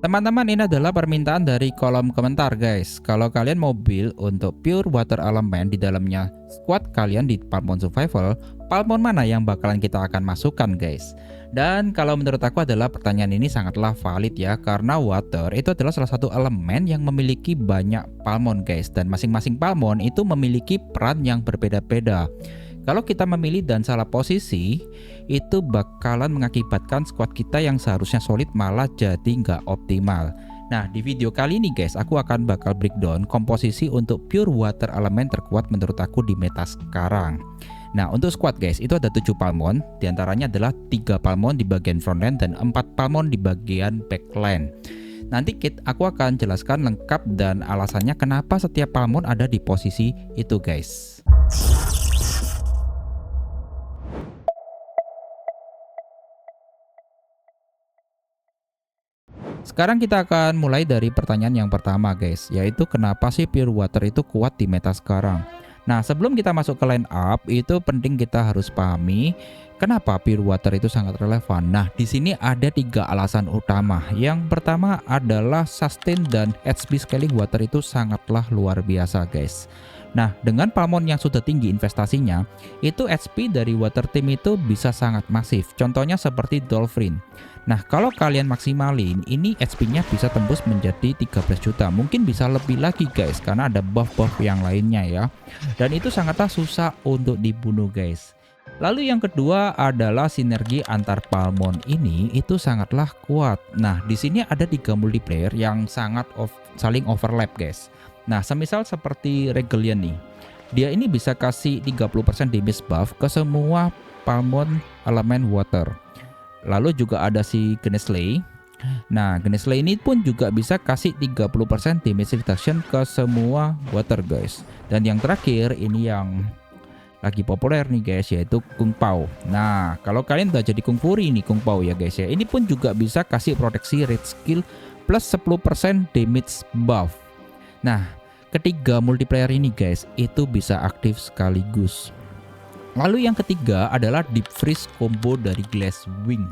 Teman-teman, ini adalah permintaan dari kolom komentar guys. Kalau kalian mau build untuk pure water element di dalamnya squad kalian di Palmon Survival, Palmon mana yang bakalan kita akan masukkan guys? Dan kalau menurut aku adalah pertanyaan ini sangatlah valid ya, karena water itu adalah salah satu elemen yang memiliki banyak Palmon guys, dan masing-masing Palmon itu memiliki peran yang berbeda-beda. Kalau kita memilih dan salah posisi, itu bakalan mengakibatkan squad kita yang seharusnya solid malah jadi nggak optimal. Nah, di video kali ini guys, aku akan bakal breakdown komposisi untuk pure water elemen terkuat menurut aku di meta sekarang. Nah, untuk squad guys, itu ada 7 Palmon, diantaranya adalah 3 Palmon di bagian frontline dan 4 Palmon di bagian backline. Nanti aku akan jelaskan lengkap dan alasannya kenapa setiap Palmon ada di posisi itu guys. Sekarang kita akan mulai dari pertanyaan yang pertama guys, yaitu kenapa sih pure water itu kuat di meta sekarang. Nah, sebelum kita masuk ke line up, itu penting kita harus pahami kenapa pure water itu sangat relevan. Nah, di sini ada 3 alasan utama. Yang pertama adalah sustain dan HP scaling water itu sangatlah luar biasa guys. Nah, dengan Palmon yang sudah tinggi investasinya, itu HP dari water team itu bisa sangat masif. Contohnya seperti Dolphin. Nah, kalau kalian maksimalin, ini HP-nya bisa tembus menjadi 13 juta. Mungkin bisa lebih lagi guys, karena ada buff-buff yang lainnya ya. Dan itu sangatlah susah untuk dibunuh guys. Lalu yang kedua adalah sinergi antar Palmon ini itu sangatlah kuat. Nah, di sini ada 3 multiplayer yang sangat saling overlap guys. Nah, semisal seperti Regalian nih. Dia ini bisa kasih 30% damage buff ke semua Palmon elemen water. Lalu juga ada si Gnesley. Nah, Gnesley ini pun juga bisa kasih 30% damage reduction ke semua water guys. Dan yang terakhir ini yang lagi populer nih guys, yaitu Kung Pao. Nah, kalau kalian udah jadi Kung Fury nih Kung Pao ya guys ya, ini pun juga bisa kasih proteksi red skill plus 10% damage buff. Nah, ketiga multiplayer ini guys itu bisa aktif sekaligus. Lalu yang ketiga adalah Deep Freeze combo dari Glasswing.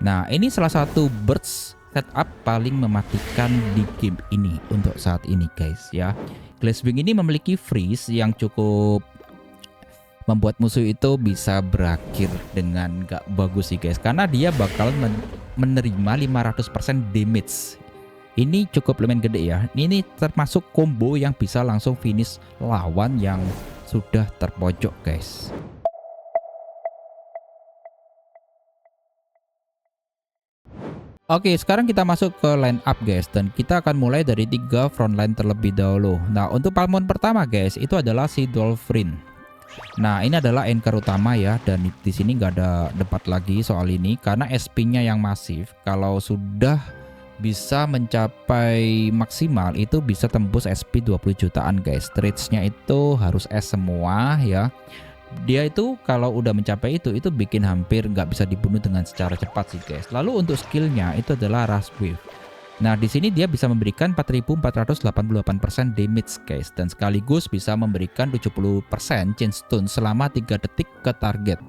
Nah, ini salah satu burst setup paling mematikan di game ini untuk saat ini guys ya. Glasswing ini memiliki freeze yang cukup membuat musuh itu bisa berakhir dengan gak bagus sih guys, karena dia bakal menerima 500% damage. Ini cukup lumayan gede ya. Ini termasuk combo yang bisa langsung finish lawan yang sudah terpojok guys. Oke, sekarang kita masuk ke line up guys, dan kita akan mulai dari 3 frontline terlebih dahulu. Nah, untuk Palmon pertama guys itu adalah si Dolphin. Nah, ini adalah anchor utama ya, dan di sini nggak ada debat lagi soal ini karena SP-nya yang masif. Kalau sudah bisa mencapai maksimal itu bisa tembus SP 20 jutaan guys. Trades-nya itu harus S semua ya. Dia itu kalau udah mencapai itu bikin hampir nggak bisa dibunuh dengan secara cepat sih guys. Lalu untuk skillnya itu adalah Rush Wave. Nah, di sini dia bisa memberikan 4488% damage guys, dan sekaligus bisa memberikan 70% chain stun selama 3 detik ke target.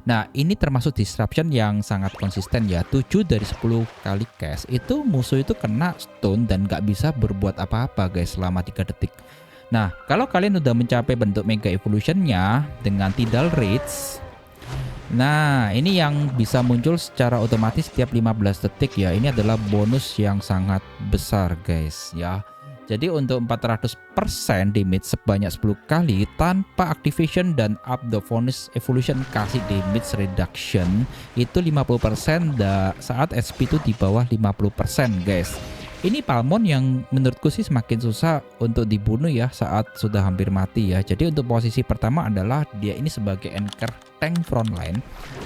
Nah, ini termasuk disruption yang sangat konsisten ya. 7 dari 10 kali cast itu musuh itu kena stun dan nggak bisa berbuat apa-apa guys selama 3 detik. Nah, kalau kalian udah mencapai bentuk Mega Evolutionnya dengan Tidal Rage, nah ini yang bisa muncul secara otomatis setiap 15 detik ya. Ini adalah bonus yang sangat besar guys ya. Jadi untuk 400% damage sebanyak 10 kali tanpa activation dan up the bonus evolution kasih damage reduction itu 50% saat SP itu di bawah 50% guys. Ini Palmon yang menurutku sih semakin susah untuk dibunuh ya saat sudah hampir mati ya. Jadi untuk posisi pertama adalah dia ini sebagai anchor tank frontline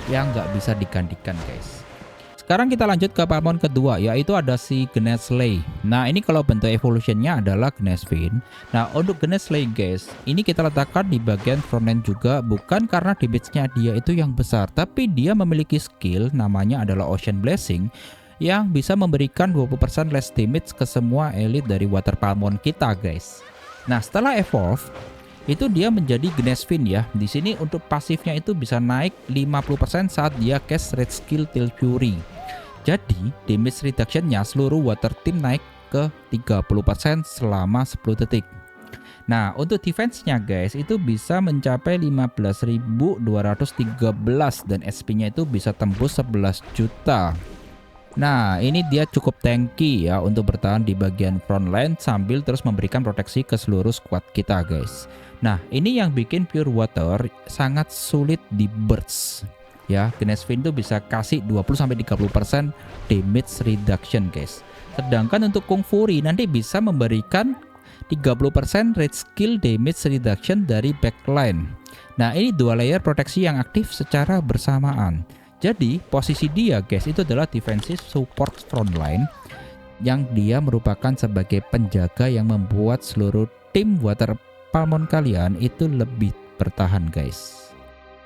yang nggak bisa digantikan guys. Sekarang kita lanjut ke Palmon kedua, yaitu ada si Gnesley. Nah, ini kalau bentuk evolutionnya adalah Gnasvin. Nah, untuk Gnesley guys, ini kita letakkan di bagian frontline juga, bukan karena damage-nya dia itu yang besar, tapi dia memiliki skill namanya adalah Ocean Blessing yang bisa memberikan 20% less damage ke semua elite dari water Palmon kita guys. Nah, setelah evolve itu dia menjadi Gnasvin ya. Di sini untuk pasifnya itu bisa naik 50% saat dia cast red skill Till Fury. Jadi damage reduction-nya seluruh water team naik ke 30% selama 10 detik. Nah, untuk defense-nya guys itu bisa mencapai 15.213 dan SP-nya itu bisa tembus 11 juta. Nah, ini dia cukup tanky ya untuk bertahan di bagian front line sambil terus memberikan proteksi ke seluruh squad kita guys. Nah, ini yang bikin Pure Water sangat sulit di burst. Ya, Ganesh Fiend itu bisa kasih 20-30% damage reduction guys. Sedangkan untuk Kung Fury nanti bisa memberikan 30% rate skill damage reduction dari backline. Nah, ini dua layer proteksi yang aktif secara bersamaan. Jadi, posisi dia guys itu adalah defensive support frontline yang dia merupakan sebagai penjaga yang membuat seluruh tim water Palmon kalian itu lebih bertahan guys.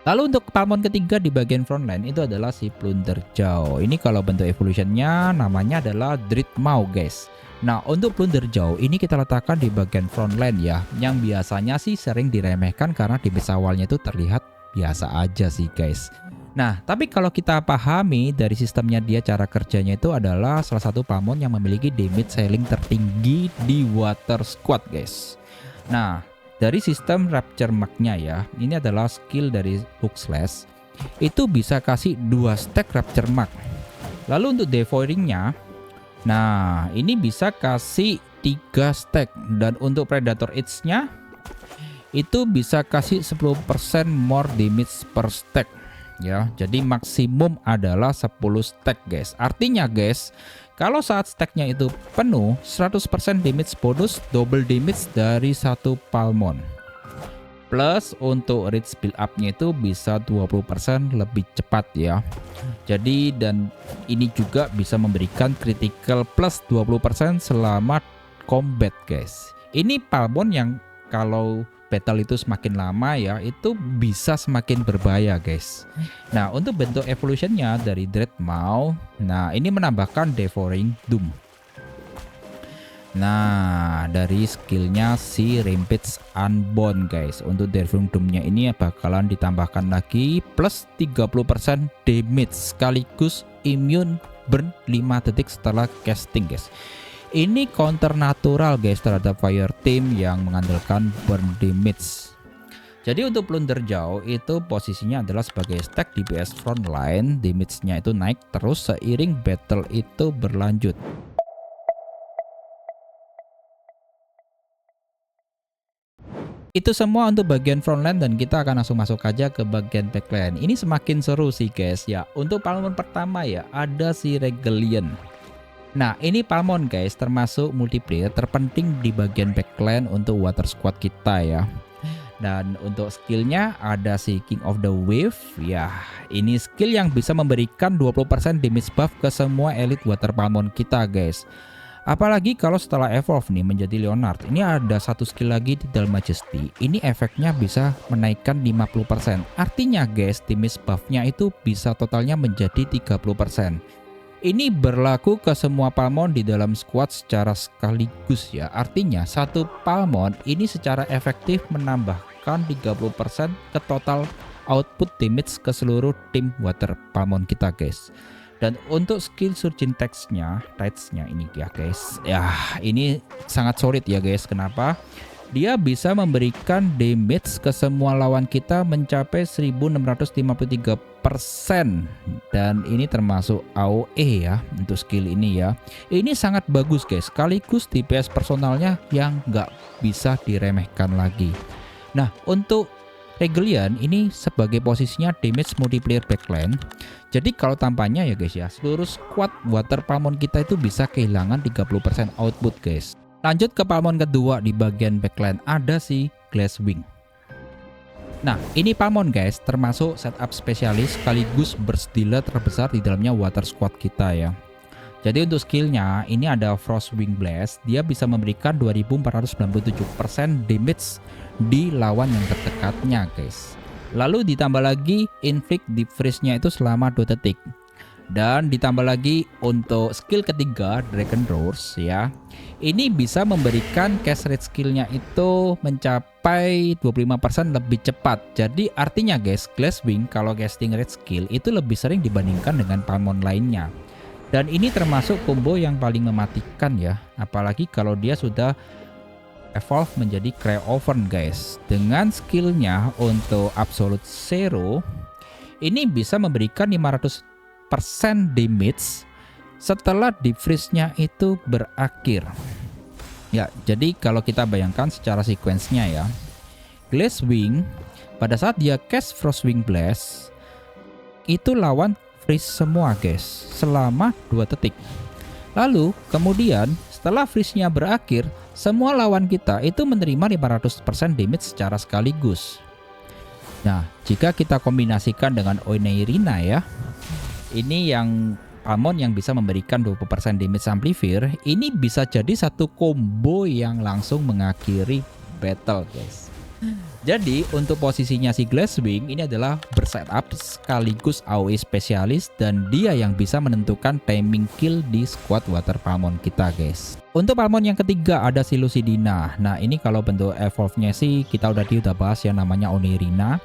Lalu untuk Palmon ketiga di bagian frontline itu adalah si Plunder Jaw. Ini kalau bentuk evolutionnya namanya adalah Dreadmaw guys. Nah, untuk Plunder Jaw ini kita letakkan di bagian frontline ya, yang biasanya sih sering diremehkan karena di base awalnya itu terlihat biasa aja sih guys. Nah, tapi kalau kita pahami dari sistemnya dia, cara kerjanya itu adalah salah satu Palmon yang memiliki damage ceiling tertinggi di water squad guys. Nah, dari sistem Rapture Mark-nya ya, ini adalah skill dari Hook Slash, itu bisa kasih 2 stack Rapture Mark. Lalu untuk Devouring-nya, nah ini bisa kasih 3 stack. Dan untuk Predator Edge-nya, itu bisa kasih 10% more damage per stack. Ya, jadi maksimum adalah 10 stack guys. Artinya guys, kalau saat stacknya itu penuh, 100% damage bonus double damage dari satu Palmon. Plus untuk reach build up-nya itu bisa 20% lebih cepat ya. Jadi dan ini juga bisa memberikan critical plus 20% selama combat guys. Ini Palmon yang kalau battle itu semakin lama ya, itu bisa semakin berbahaya guys. Nah, untuk bentuk evolutionnya dari Dreadmaw, nah ini menambahkan Devouring Doom. Nah, dari skillnya si Rampage Unbound guys. Untuk Devouring Doom-nya ini bakalan ditambahkan lagi plus 30% damage sekaligus immune burn 5 detik setelah casting guys. Ini counter natural guys terhadap fire team yang mengandalkan burn damage. Jadi untuk Plunder Jaw itu posisinya adalah sebagai stack DPS frontline, damage-nya itu naik terus seiring battle itu berlanjut. Itu semua untuk bagian frontline dan kita akan langsung masuk aja ke bagian backline. Ini semakin seru sih guys ya. Untuk Palmon pertama ya ada si Regalian. Nah, ini Palmon guys termasuk multiplayer terpenting di bagian backline untuk water squad kita ya. Dan untuk skillnya ada si King of the Wave ya. Ini skill yang bisa memberikan 20% damage buff ke semua elite water Palmon kita guys. Apalagi kalau setelah evolve nih menjadi Leonard, ini ada satu skill lagi di dalam Majesty. Ini efeknya bisa menaikkan 50%. Artinya guys, damage buffnya itu bisa totalnya menjadi 30%. Ini berlaku ke semua Palmon di dalam squad secara sekaligus ya. Artinya satu Palmon ini secara efektif menambahkan 30% ke total output damage ke seluruh tim water Palmon kita guys. Dan untuk skill Surgeon Tax-nya ini ya guys. Ya, ini sangat solid ya guys. Kenapa? Dia bisa memberikan damage ke semua lawan kita mencapai 1653%. Dan ini termasuk AOE ya untuk skill ini ya. Ini sangat bagus guys. Sekaligus DPS personalnya yang nggak bisa diremehkan lagi. Nah, untuk Regalian ini sebagai posisinya damage multiplayer backline. Jadi kalau tampaknya ya guys ya, seluruh squad water Palmon kita itu bisa kehilangan 30% output guys. Lanjut ke Palmon kedua di bagian backline ada si Glasswing. Nah, ini Palmon guys termasuk setup spesialis sekaligus burst dealer terbesar di dalamnya water squad kita ya. Jadi untuk skillnya ini ada Frostwing Blast, dia bisa memberikan 2497% damage di lawan yang terdekatnya guys. Lalu ditambah lagi Inflict Deep Freeze-nya itu selama 2 detik. Dan ditambah lagi untuk skill ketiga Dragon Roars ya. Ini bisa memberikan cast rate skillnya itu mencapai 25% lebih cepat. Jadi artinya guys, Glasswing kalau casting rate skill itu lebih sering dibandingkan dengan Palmon lainnya. Dan ini termasuk combo yang paling mematikan ya, apalagi kalau dia sudah evolve menjadi Crayoven guys. Dengan skillnya untuk Absolute Zero, ini bisa memberikan 500% damage setelah deep freeze-nya itu berakhir. Ya, jadi kalau kita bayangkan secara sequence-nya ya, Glasswing pada saat dia cast Frostwing Blast, itu lawan freeze semua guys selama 2 detik. Lalu kemudian setelah freeze-nya berakhir, semua lawan kita itu menerima 500% damage secara sekaligus. Nah, jika kita kombinasikan dengan Oneirina ya, ini yang Palmon yang bisa memberikan 20% damage amplifier, ini bisa jadi satu combo yang langsung mengakhiri battle guys. Jadi untuk posisinya si Glasswing ini adalah bersetup sekaligus AoE spesialis, dan dia yang bisa menentukan timing kill di squad Water Palmon kita guys. Untuk Palmon yang ketiga ada si Lucidina. Nah ini kalau bentuk evolve-nya sih kita udah bahas yang namanya Oneirina.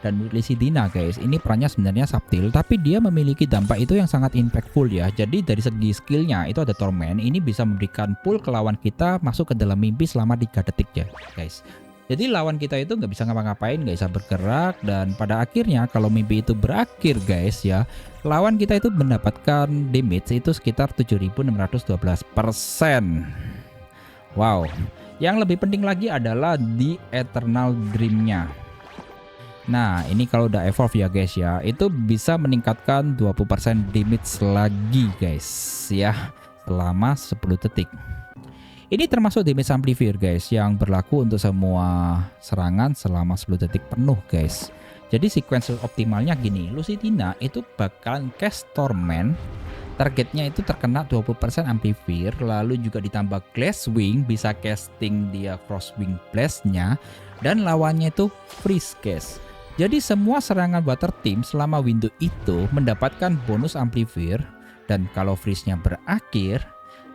Dan Lucidina guys, ini perannya sebenarnya subtil, tapi dia memiliki dampak itu yang sangat impactful ya. Jadi dari segi skillnya itu ada Torment, ini bisa memberikan pull ke lawan kita masuk ke dalam mimpi selama 3 detik ya guys. Jadi lawan kita itu nggak bisa ngapa-ngapain, nggak bisa bergerak, dan pada akhirnya kalau mimpi itu berakhir guys ya, lawan kita itu mendapatkan damage itu sekitar 7.612%. Wow. Yang lebih penting lagi adalah di Eternal Dream-nya. Nah ini kalau udah evolve ya guys ya, itu bisa meningkatkan 20% damage lagi guys ya, selama 10 detik. Ini termasuk damage amplifier guys yang berlaku untuk semua serangan selama 10 detik penuh guys. Jadi sequence optimalnya gini, Lucidina itu bakalan cast Torment, targetnya itu terkena 20% amplifier, lalu juga ditambah Glasswing bisa casting dia Frostwing Blast-nya, dan lawannya itu freeze guys. Jadi semua serangan water team selama window itu mendapatkan bonus amplifier, dan kalau freeze-nya berakhir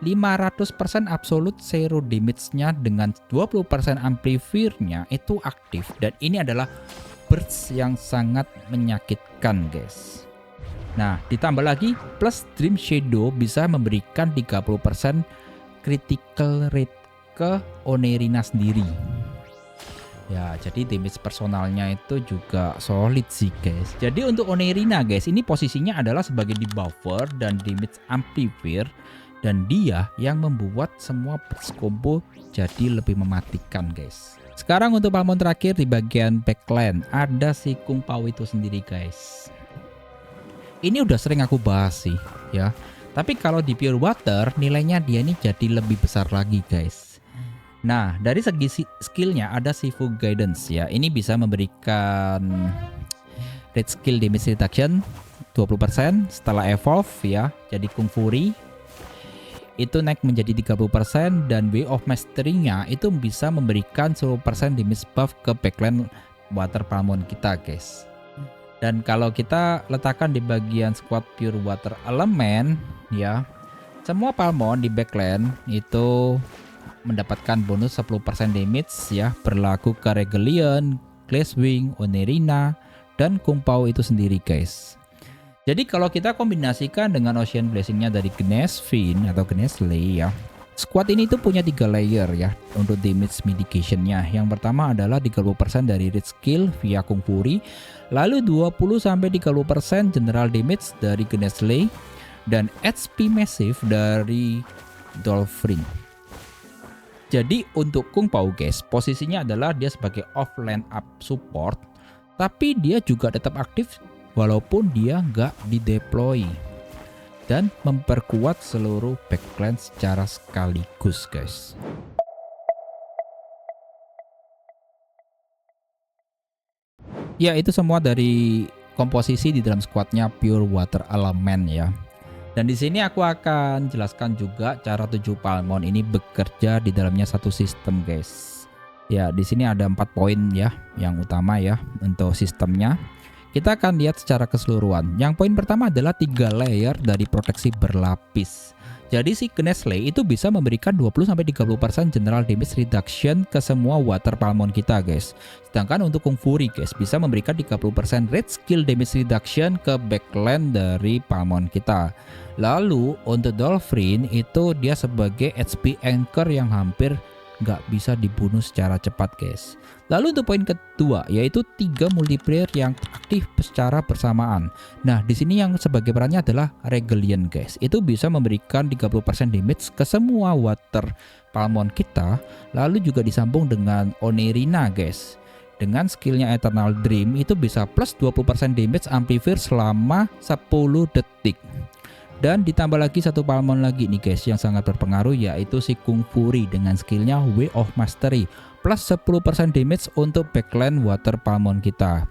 500% absolute zero damage-nya dengan 20% amplifier-nya itu aktif, dan ini adalah burst yang sangat menyakitkan guys. Nah ditambah lagi plus Dream Shadow bisa memberikan 30% critical rate ke Oneirina sendiri. Ya, jadi damage personalnya itu juga solid sih guys. Jadi untuk Oneirina guys, ini posisinya adalah sebagai debuffer dan damage amplifier, dan dia yang membuat semua burst combo jadi lebih mematikan guys. Sekarang untuk Palmon terakhir di bagian backline ada si Kung Pao itu sendiri guys. Ini udah sering aku bahas sih ya. Tapi kalau di Pure Water nilainya dia ini jadi lebih besar lagi guys. Nah, dari segi skillnya ada Shifu Guidance ya. Ini bisa memberikan rate skill damage reduction 20% setelah evolve ya. Jadi Kung Fury itu naik menjadi 30%, dan Way of Mastery-nya itu bisa memberikan 10% damage buff ke backline Water Palmon kita guys. Dan kalau kita letakkan di bagian squad Pure Water Element ya, semua Palmon di backline itu mendapatkan bonus 10% damage ya, berlaku ke Regalion, Glasswing, Oneirina, dan Kung Pao itu sendiri guys. Jadi kalau kita kombinasikan dengan Ocean Blessing-nya dari Gnasfin atau Gnasley ya, squad ini tuh punya 3 layer ya untuk damage mitigation-nya. Yang pertama adalah 30% dari rate skill via Kung Fury, lalu 20-30% general damage dari Gnasley, dan HP massive dari Dolphin. Jadi untuk Kung Pao guys, posisinya adalah dia sebagai offline up support, tapi dia juga tetap aktif walaupun dia nggak dideploy, dan memperkuat seluruh backline secara sekaligus guys. Ya itu semua dari komposisi di dalam squadnya Pure Water Element ya. Dan di sini aku akan jelaskan juga cara 7 Palmon ini bekerja di dalamnya satu sistem guys. Ya di sini ada 4 poin ya yang utama ya untuk sistemnya. Kita akan lihat secara keseluruhan. Yang poin pertama adalah 3 layer dari proteksi berlapis. Jadi si Gnesley itu bisa memberikan 20-30% general damage reduction ke semua water palmon kita guys. Sedangkan untuk Kung Fury guys bisa memberikan 30% rate skill damage reduction ke backline dari palmon kita. Lalu untuk Dolphin itu dia sebagai HP anchor yang hampir nggak bisa dibunuh secara cepat guys. Lalu untuk poin kedua yaitu 3 multiplayer yang aktif secara bersamaan. Nah di sini yang sebagai perannya adalah Regalian guys. Itu bisa memberikan 30% damage ke semua water palmon kita. Lalu juga disambung dengan Onerina guys. Dengan skillnya Eternal Dream itu bisa plus 20% damage amplifier selama 10 detik. Dan ditambah lagi satu palmon lagi nih guys yang sangat berpengaruh yaitu si Kung Fury dengan skillnya Way of Mastery plus 10% damage untuk backline water palmon kita.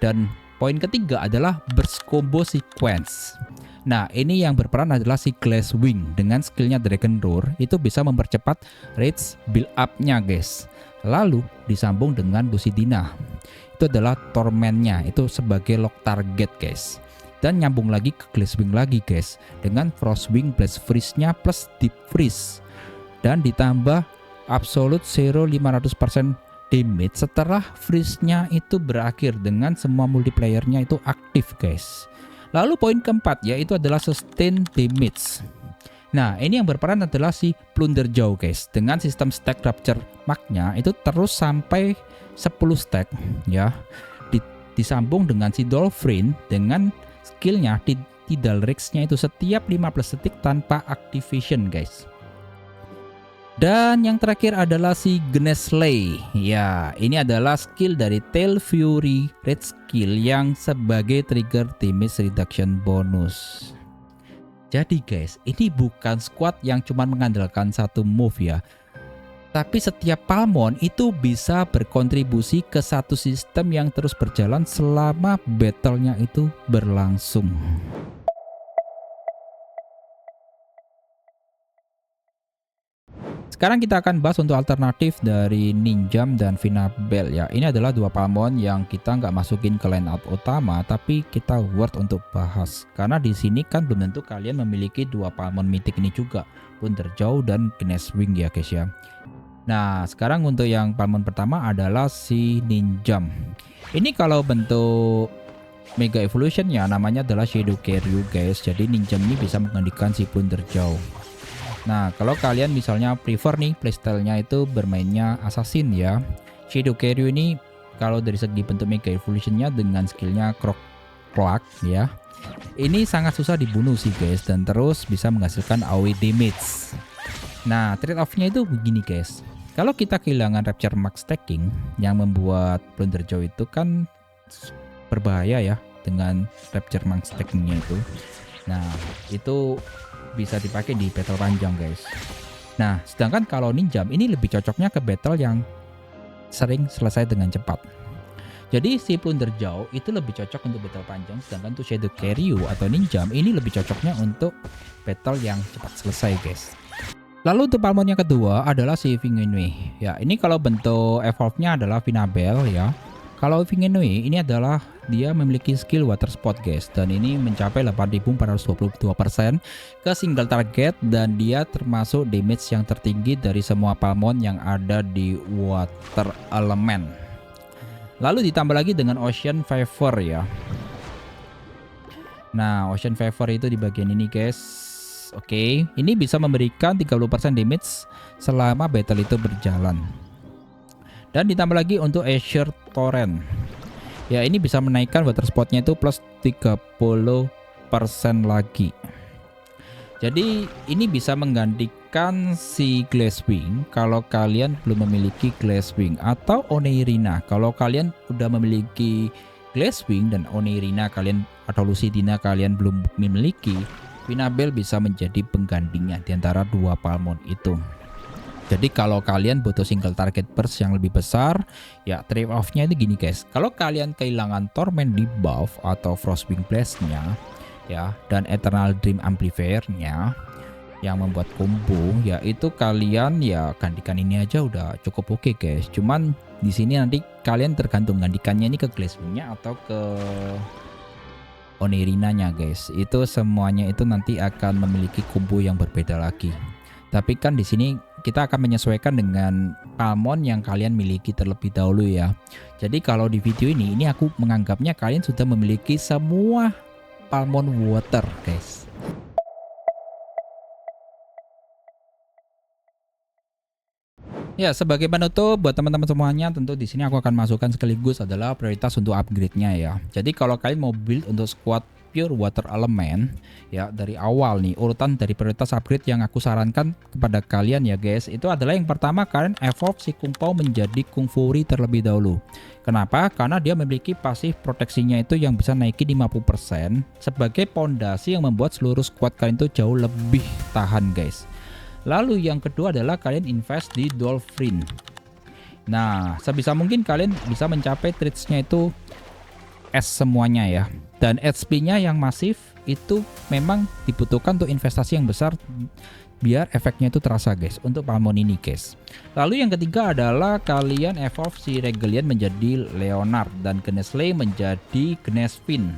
Dan poin ketiga adalah burst combo sequence. Nah ini yang berperan adalah si Glasswing dengan skillnya Dragon Roar itu bisa mempercepat rage build up nya guys. Lalu disambung dengan Lucidina itu adalah tormentnya itu sebagai lock target guys. Dan nyambung lagi ke Glasswing lagi guys dengan Frostwing Blast Freeze nya plus Deep Freeze. Dan ditambah Absolute Zero 500% damage setelah freeze-nya itu berakhir dengan semua multiplayernya itu aktif guys. Lalu poin keempat yaitu adalah sustain damage. Nah ini yang berperan adalah si Plunder Jaw guys dengan sistem stack Rapture Mark-nya itu terus sampai 10 stack ya. Disambung dengan si Dolphin dengan skillnya Tidal Rex-nya itu setiap 15 detik tanpa activation guys. Dan yang terakhir adalah si Gnesley. Ya, ini adalah skill dari Tail Fury Red Skill yang sebagai trigger damage reduction bonus. Jadi guys, ini bukan squad yang cuma mengandalkan satu move ya. Tapi setiap palmon itu bisa berkontribusi ke satu sistem yang terus berjalan selama battle-nya itu berlangsung. Sekarang kita akan bahas untuk alternatif dari Ninjam dan Vinabel ya. Ini adalah dua palmon yang kita nggak masukin ke line up utama, tapi kita worth untuk bahas. Karena di sini kan belum tentu kalian memiliki dua palmon mythic ini juga, Plunderjaw dan Glasswing ya guys ya. Nah sekarang untuk yang palmon pertama adalah si Ninjam. Ini kalau bentuk Mega Evolution ya namanya adalah Shadow Carrier guys. Jadi Ninjam ini bisa menggantikan si Plunderjaw. Nah kalau kalian misalnya prefer nih playstyle-nya itu bermainnya Assassin ya, Shadow Carrier ini kalau dari segi bentuk Mega Evolution-nya dengan skillnya Croc Clark ya, ini sangat susah dibunuh sih guys dan terus bisa menghasilkan AoE damage. Nah trade off-nya itu begini guys, kalau kita kehilangan Rapture Mark stacking yang membuat Plunderjaw itu kan berbahaya ya dengan Rapture Mark stacking-nya itu. Nah itu bisa dipakai di battle panjang guys. Nah sedangkan kalau Ninjam ini lebih cocoknya ke battle yang sering selesai dengan cepat. Jadi si Plunderjaw itu lebih cocok untuk battle panjang, sedangkan untuk Shadow Carrier atau Ninjam ini lebih cocoknya untuk battle yang cepat selesai guys. Lalu untuk palmon yang kedua adalah si Vingenue. Ya ini kalau bentuk evolve-nya adalah Vinabel ya. Kalau Vingenue ini adalah dia memiliki skill water spot guys, dan ini mencapai 8422% ke single target, dan dia termasuk damage yang tertinggi dari semua palmon yang ada di water element. Lalu ditambah lagi dengan Ocean Favor ya. Nah Ocean Favor itu di bagian ini guys. Oke, ini bisa memberikan 30% damage selama battle itu berjalan. Dan ditambah lagi untuk Azure Torrent. Ya ini bisa menaikkan water spotnya itu plus 30% lagi. Jadi ini bisa menggantikan si Glasswing kalau kalian belum memiliki Glasswing, atau Oneirina kalau kalian udah memiliki Glasswing dan Oneirina kalian atau Lucidina kalian belum memiliki. Vinabel bisa menjadi penggantinya di antara dua palmon itu. Jadi kalau kalian butuh single target burst yang lebih besar, ya trade off-nya itu gini guys. Kalau kalian kehilangan Torment debuff atau Frostwing Blast-nya ya, dan Eternal Dream Amplifier-nya yang membuat combo, ya itu kalian ya gantikan ini aja udah cukup oke guys. Cuman di sini nanti kalian tergantung gantikannya ini ke Glasswing-nya atau ke Onirinanya guys. Itu semuanya itu nanti akan memiliki combo yang berbeda lagi. Tapi kan di sini kita akan menyesuaikan dengan Palmon yang kalian miliki terlebih dahulu ya. Jadi kalau di video ini aku menganggapnya kalian sudah memiliki semua Palmon Water guys. Ya, sebagai penutup buat teman-teman semuanya, tentu di sini aku akan masukkan sekaligus adalah prioritas untuk upgrade-nya ya. Jadi kalau kalian mau build untuk squad pure water element ya, dari awal nih urutan dari prioritas upgrade yang aku sarankan kepada kalian ya guys, itu adalah yang pertama kalian evolve si Kung Pao menjadi Kung Fury terlebih dahulu. Kenapa? Karena dia memiliki pasif proteksinya itu yang bisa naikin 50% sebagai pondasi yang membuat seluruh squad kalian itu jauh lebih tahan guys. Lalu yang kedua adalah kalian invest di Dolphin. Nah, sebisa mungkin kalian bisa mencapai traits-nya itu S semuanya ya. Dan HP-nya yang masif itu memang dibutuhkan untuk investasi yang besar biar efeknya itu terasa guys untuk Palmon ini guys. Lalu yang ketiga adalah kalian evolve si Regalian menjadi Leonard dan Gnesley menjadi Gnasfin.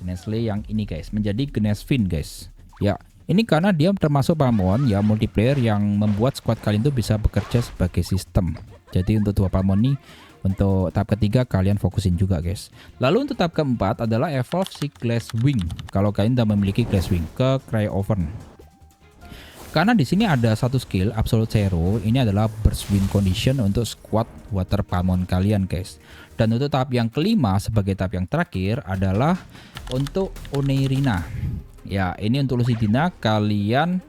Gnasfin yang ini guys menjadi Gnasfin guys. Ya. Ini karena dia termasuk Palmon ya multiplayer yang membuat squad kalian itu bisa bekerja sebagai sistem. Jadi untuk dua Palmon ini untuk tahap ketiga kalian fokusin juga guys. Lalu untuk tahap keempat adalah evolve si Glasswing. Kalau kalian sudah memiliki Glasswing ke Cryoven. Karena di sini ada satu skill Absolute Zero, ini adalah burst wind condition untuk squad water Palmon kalian guys. Dan untuk tahap yang kelima sebagai tahap yang terakhir adalah untuk Oneirina. Ya, ini untuk Lucidina kalian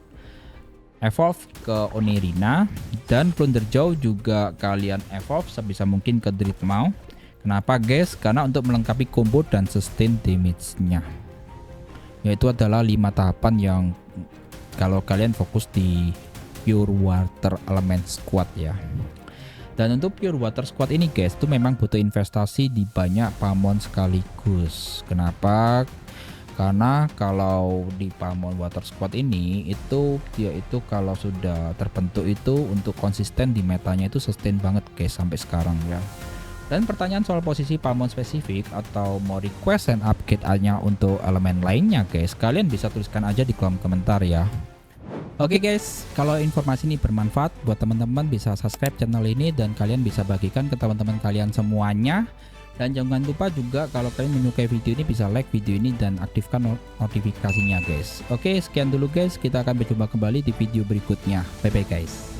evolve ke Oneirina dan Plunderjaw juga kalian evolve sebisa mungkin ke Dreadmaw. Kenapa guys? Karena untuk melengkapi combo dan sustain damage-nya. Yaitu adalah 5 tahapan yang kalau kalian fokus di Pure Water Element Squad ya. Dan untuk Pure Water Squad ini guys, itu memang butuh investasi di banyak Palmon sekaligus. Kenapa? Karena kalau di Palmon Water Squad ini itu dia itu kalau sudah terbentuk itu untuk konsisten di metanya itu sustain banget guys sampai sekarang ya. Dan pertanyaan soal posisi Palmon spesifik atau mau request and upgrade-nya untuk elemen lainnya guys, kalian bisa tuliskan aja di kolom komentar ya. Oke guys, kalau informasi ini bermanfaat buat teman-teman bisa subscribe channel ini dan kalian bisa bagikan ke teman-teman kalian semuanya. Dan jangan lupa juga kalau kalian menyukai video ini bisa like video ini dan aktifkan notifikasinya guys. Oke, sekian dulu guys, kita akan berjumpa kembali di video berikutnya. Bye bye guys.